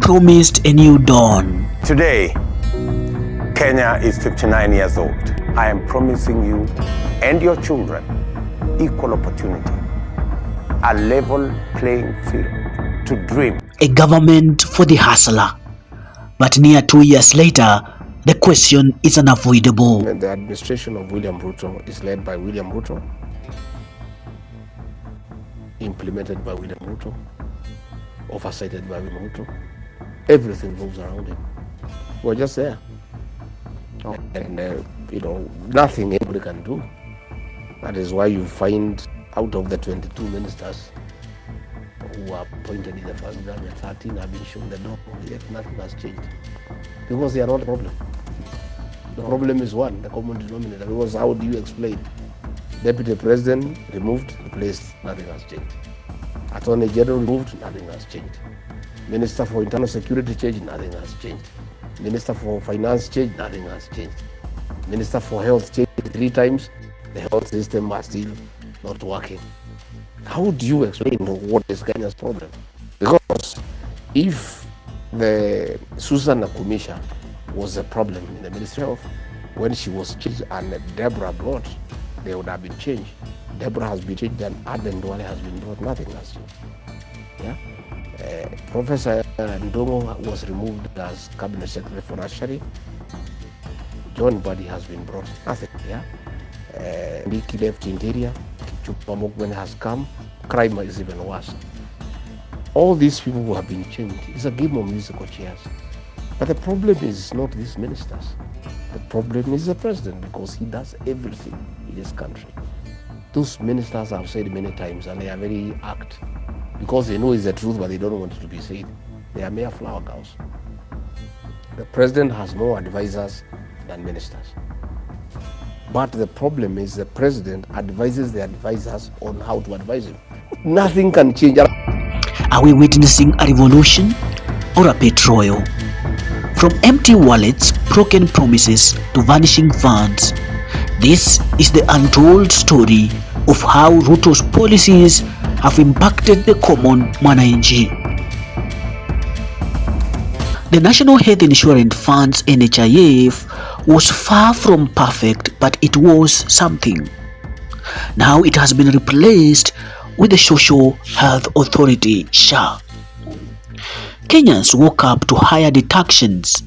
promised a new dawn. Today, Kenya is 59 years old. I am promising you and your children equal opportunity, a level playing field to dream. A government for the hustler. But near 2 years later, the question is unavoidable. The administration of William Ruto is led by William Ruto, implemented by William Ruto, oversighted by William Ruto. Everything moves around him. We're just there. And, nothing anybody can do. That is why you find out of the 22 ministers who are appointed in the first government, 13 have been shown the door, yet nothing has changed. Because they are not a problem. The problem is one, the common denominator. Because how do you explain? Deputy President removed, replaced, nothing has changed. Attorney General removed, nothing has changed. Minister for Internal Security changed, nothing has changed. Minister for Finance changed, nothing has changed. Minister for Health changed 3 times, the health system is still not working. How do you explain what is Kenya's problem? Because if the Susan Nakumisha was a problem in the Ministry of Health, when she was changed and Deborah brought, they would have been changed. Deborah has been changed and Aden Duale has been brought, nothing has changed. Yeah? Professor Ndongo was removed as Cabinet Secretary for Ashari. John Buddy has been brought, nothing. Yeah? Miki left Interior, Chupa Mugwen has come, crime is even worse. All these people who have been changed, it's a game of musical chairs. But the problem is not these ministers. The problem is the president, because he does everything in this country. Those ministers have said many times, and they are very act, because they know it's the truth, but they don't want it to be said. They are mere flower girls. The president has more advisors than ministers. But the problem is the president advises the advisors on how to advise him. Nothing can change. Are we witnessing a revolution or a betrayal? From empty wallets, broken promises to vanishing funds, this is the untold story of how Ruto's policies have impacted the common mwananchi. The National Health Insurance Fund's NHIF was far from perfect, but it was something. Now it has been replaced with the Social Health Authority, SHA. Kenyans woke up to higher deductions,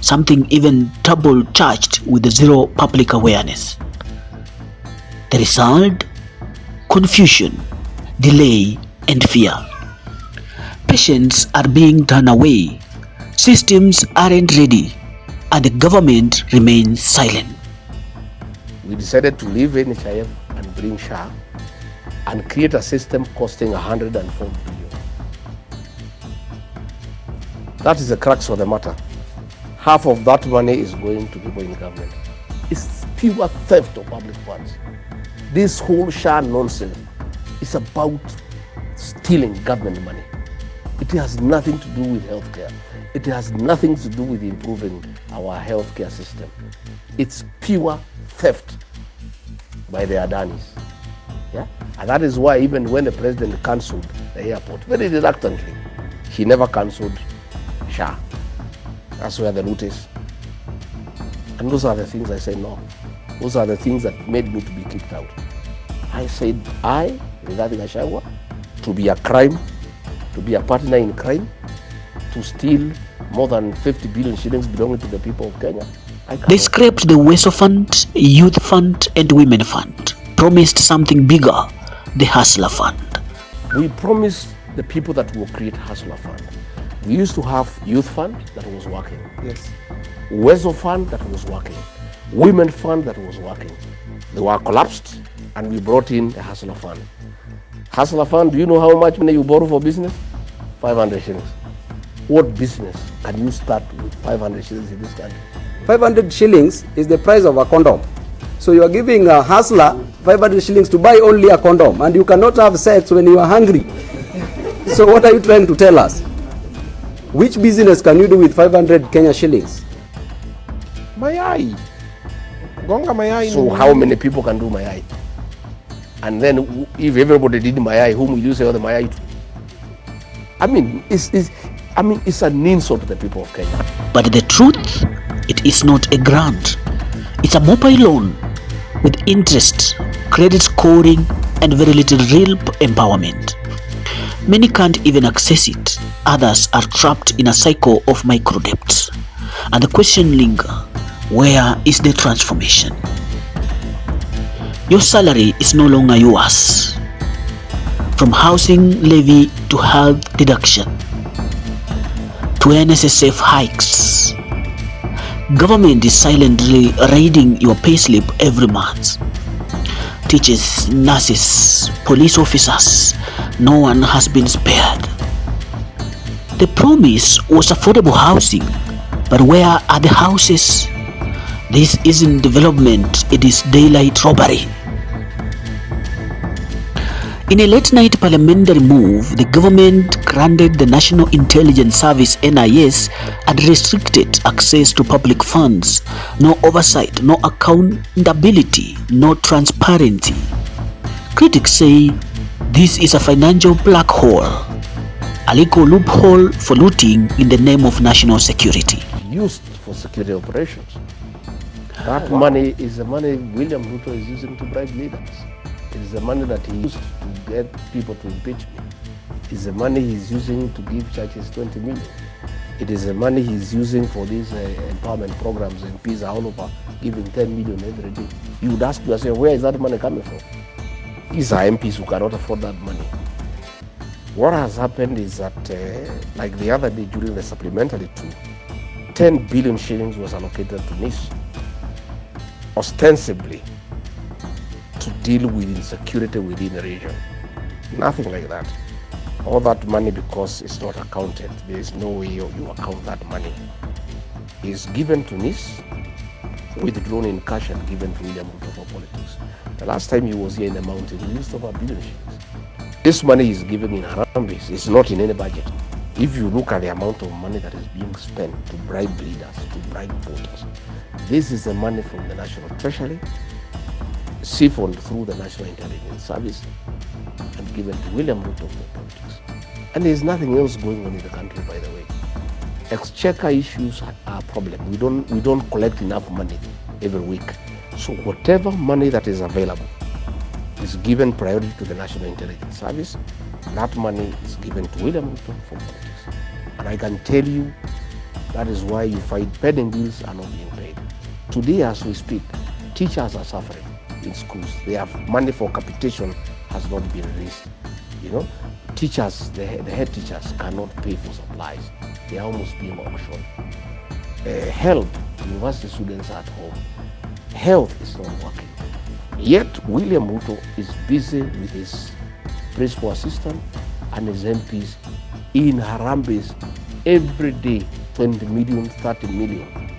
something even double charged with zero public awareness. The result? Confusion, delay, and fear. Patients are being turned away, systems aren't ready, and the government remains silent. We decided to leave NHIF and bring SHA and create a system costing 104 billion. That is the crux of the matter. Half of that money is going to people in government. It's pure theft of public funds. This whole SHA nonsense is about stealing government money. It has nothing to do with healthcare. It has nothing to do with improving our healthcare system. It's pure theft by the Adanis. Yeah? And that is why even when the president cancelled the airport, very reluctantly, he never cancelled SHA. That's where the root is. And those are the things I say no. Those are the things that made me to be kicked out. I said, regarding Gachagua, to be a crime, to be a partner in crime, to steal more than 50 billion shillings belonging to the people of Kenya. They scrapped the WESO Fund, Youth Fund, and Women Fund, promised something bigger, the Hustler Fund. We promised the people that will create Hustler Fund. We used to have Youth Fund that was working. Yes. WESO Fund that was working. Women Fund that was working. They were collapsed, and we brought in the Hustler Fund. Hustler Fund, do you know how much money you borrow for business? 500 shillings. What business can you start with 500 shillings in this country? 500 shillings is the price of a condom. So you are giving a hustler 500 shillings to buy only a condom, and you cannot have sex when you are hungry. So what are you trying to tell us? Which business can you do with 500 Kenya shillings? Mayai. Gonga mayai. So how many people can do mayai? And then if everybody did mayai, whom will you sell the mayai to? I mean, I mean, it's an insult to the people of Kenya. But the truth, it is not a grant. It's a mobile loan with interest, credit scoring, and very little real empowerment. Many can't even access it. Others are trapped in a cycle of micro debts. And the question lingers, where is the transformation? Your salary is no longer yours. From housing levy to health deduction to NSSF hikes, government is silently raiding your payslip every month. Teachers, nurses, police officers, no one has been spared. The promise was affordable housing, but where are the houses? This isn't development, it is daylight robbery. In a late-night parliamentary move, the government granted the National Intelligence Service (NIS) and restricted access to public funds. No oversight, no accountability, no transparency. Critics say this is a financial black hole, a legal loophole for looting in the name of national security. Used for security operations. That money is the money William Ruto is using to bribe leaders. It is the money that he used to get people to impeach me. It is the money he's using to give churches 20 million. It is the money he's using for these empowerment programs and peace all over, giving 10 million every day. You would ask yourself, where is that money coming from? These are MPs who cannot afford that money. What has happened is that, like the other day during the supplementary too, 10 billion shillings was allocated to NHIF, ostensibly to deal with insecurity within the region. Nothing like that. All that money, because it's not accounted, there is no way you account that money, is given to NHIF, withdrawn in cash and given to William Ruto for politics. The last time he was here in the mountain, he used over 1 billion shillings. This money is given in Harambee, it's not in any budget. If you look at the amount of money that is being spent to bribe leaders, to bribe voters, this is the money from the National Treasury, siphoned through the National Intelligence Service and given to William Ruto for politics. And there's nothing else going on in the country, by the way. Exchequer issues are a problem. We don't collect enough money every week. So whatever money that is available is given priority to the National Intelligence Service. That money is given to William Ruto for politics. And I can tell you that is why you find pending bills are not being paid. Today, as we speak, teachers are suffering in schools. They have money for capitation has not been released. You know, teachers, the head teachers cannot pay for supplies. They are almost being auctioned. Help, university students are at home. Health is not working. Yet William Ruto is busy with his principal assistant and his MPs in Harambees every day, 20 million, 30 million.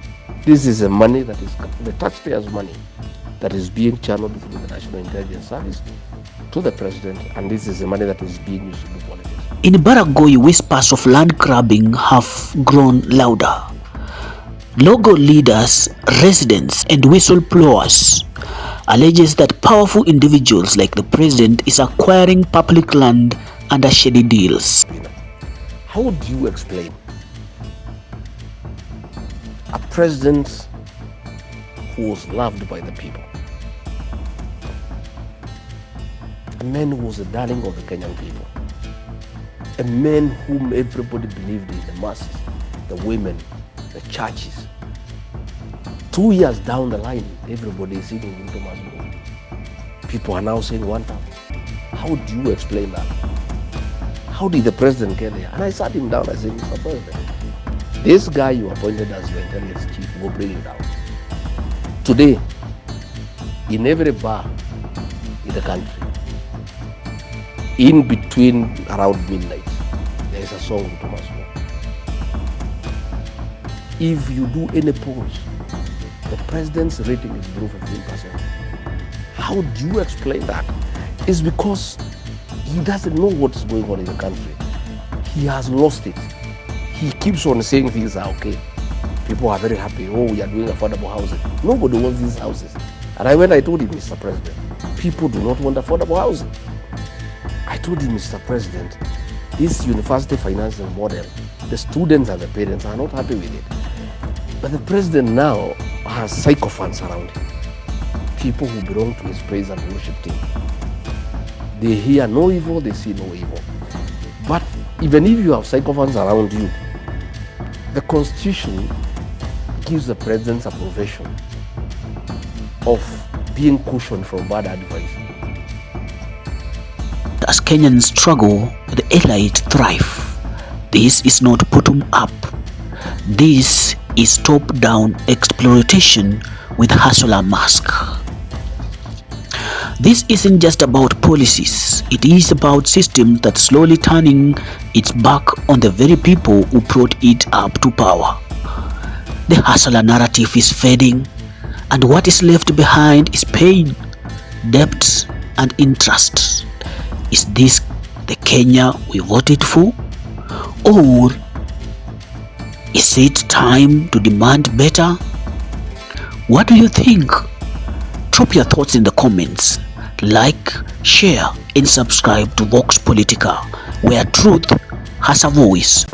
This is the money that is the taxpayers' money that is being channeled through the National Intelligence Service to the president, and this is the money that is being used to do politics. In Baragoi, whispers of land grabbing have grown louder. Local leaders, residents, and whistleblowers alleges that powerful individuals like the president is acquiring public land under shady deals. How do you explain a president who was loved by the people, a man who was the darling of the Kenyan people, a man whom everybody believed in, the masses, the women, the churches? 2 years down the line, everybody is saying Ruto must go. People are now saying 1,000. How do you explain that? How did the president get there? And I sat him down, I said, Mr. President, this guy you appointed as your intelligence chief, go bring it down. Today, in every bar in the country, in between around midnight, there is a song Ruto must go. If you do any polls, the president's rating is below 15%. How do you explain that? It's because he doesn't know what is going on in the country. He has lost it. He keeps on saying things are okay. People are very happy. Oh, we are doing affordable housing. Nobody wants these houses. And I told him, Mr. President, people do not want affordable housing. I told him, Mr. President, this university financing model The students and the parents are not happy with it. But the president now has sycophants around him, people who belong to his praise and worship team. They hear no evil, they see no evil. But even if you have sycophants around you, the Constitution gives the president's approbation of being cushioned from bad advice. As Kenyans struggle, the elite thrive. This is not bottom up. This is top-down exploitation with hustler mask. This isn't just about policies. It is about systems that slowly turning its back on the very people who brought it up to power. The hustler narrative is fading, and what is left behind is pain, debt, and interest. Is this the Kenya we voted for? Or is it time to demand better? What do you think? Drop your thoughts in the comments. Like, share, and subscribe to Vox Politika, where truth has a voice.